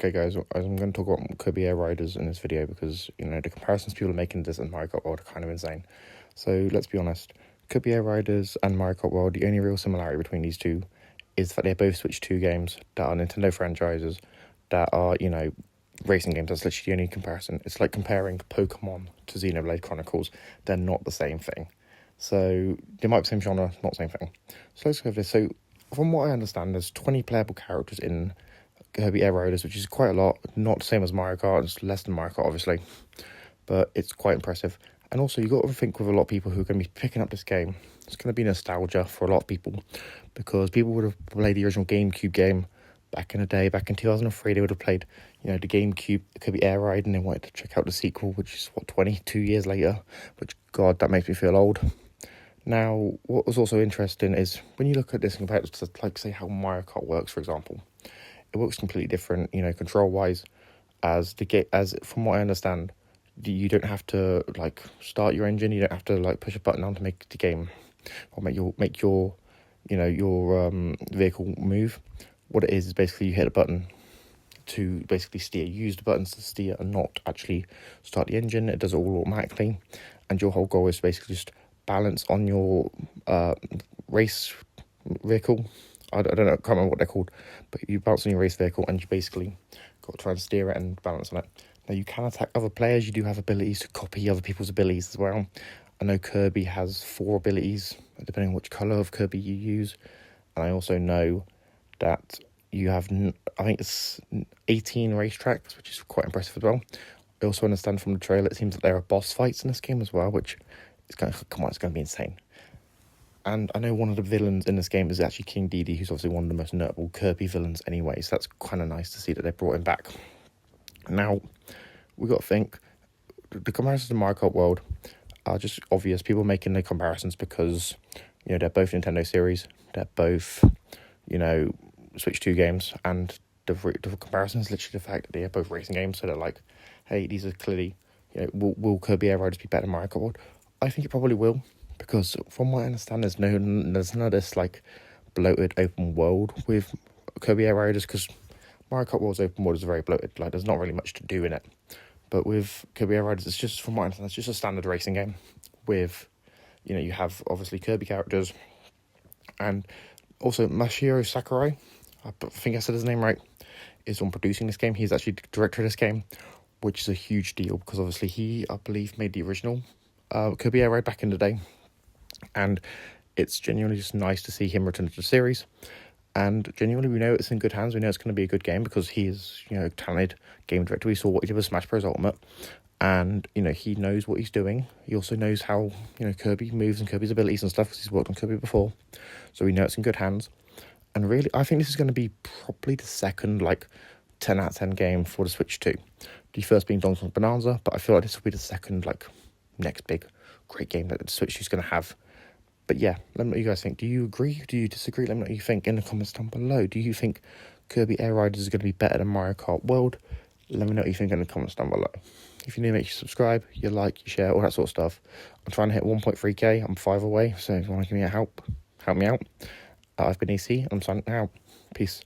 Okay guys, I'm going to talk about Kirby Air Riders in this video because, the comparisons people are making this and Mario Kart World are kind of insane. So let's be honest, Kirby Air Riders and Mario Kart World, the only real similarity between these two is that they're both Switch 2 games that are Nintendo franchises that are, racing games. That's literally the only comparison. It's like comparing Pokemon to Xenoblade Chronicles. They're not the same thing. So they might be the same genre, not the same thing. So let's go over this. So from what I understand, there's 20 playable characters in Kirby Air Riders, which is quite a lot. Not the same as Mario Kart. It's less than Mario Kart, obviously, but it's quite impressive. And also, you got to think with a lot of people who are going to be picking up this game, it's going to be nostalgia for a lot of people because people would have played the original GameCube game back in the day. Back in 2003, they would have played, the GameCube Kirby Air Ride, and they wanted to check out the sequel, which is 22 years later. Which, God, that makes me feel old. Now, what was also interesting is when you look at this and compare it to, like, say, how Mario Kart works, for example. It works completely different, control-wise, as from what I understand, you don't have to start your engine. You don't have to push a button on to make the game or make your vehicle move. What it is basically you hit a button to basically steer. You use the buttons to steer and not actually start the engine. It does it all automatically, and your whole goal is basically just balance on your race vehicle. I don't know, I can't remember what they're called, but you bounce on your race vehicle and you basically got to try and steer it and balance on it. Now, you can attack other players. You do have abilities to copy other people's abilities as well. I know Kirby has 4 abilities, depending on which colour of Kirby you use. And I also know that you have, I think it's 18 racetracks, which is quite impressive as well. I also understand from the trailer, it seems that there are boss fights in this game as well, which is going to be insane. And I know one of the villains in this game is actually King Dedede, who's obviously one of the most notable Kirby villains anyway, so that's kind of nice to see that they brought him back. Now, we got to think, the comparisons to Mario Kart World are just obvious. People making the comparisons because, they're both Nintendo series, they're both, Switch 2 games, and the comparison is literally the fact that they are both racing games, so they're like, hey, these are clearly, will Kirby Air Riders be better than Mario Kart World? I think it probably will. Because from what I understand, there's none of this bloated open world with Kirby Air Riders. Because Mario Kart World's open world is very bloated. There's not really much to do in it. But with Kirby Air Riders, it's just, from what I understand, it's just a standard racing game. With, you have obviously Kirby characters, and also Masahiro Sakurai, I think I said his name right, is on producing this game. He's actually the director of this game, which is a huge deal because obviously he, I believe, made the original Kirby Air Ride back in the day. And it's genuinely just nice to see him return to the series. And genuinely, we know it's in good hands. We know it's going to be a good game because he is, a talented game director. We saw what he did with Smash Bros. Ultimate. And, he knows what he's doing. He also knows how, Kirby moves and Kirby's abilities and stuff because he's worked on Kirby before. So we know it's in good hands. And really, I think this is going to be probably the second, 10 out of 10 game for the Switch 2. The first being Donkey Kong Bonanza, but I feel like this will be the second, next big great game that the Switch is going to have. But yeah, let me know what you guys think. Do you agree? Do you disagree? Let me know what you think in the comments down below. Do you think Kirby Air Riders is going to be better than Mario Kart World? Let me know what you think in the comments down below. If you're new, make sure you subscribe, you like, you share, all that sort of stuff. I'm trying to hit 1.3k. I'm 5 away, so if you want to give me a help me out. I've been EC, I'm signing out. Peace.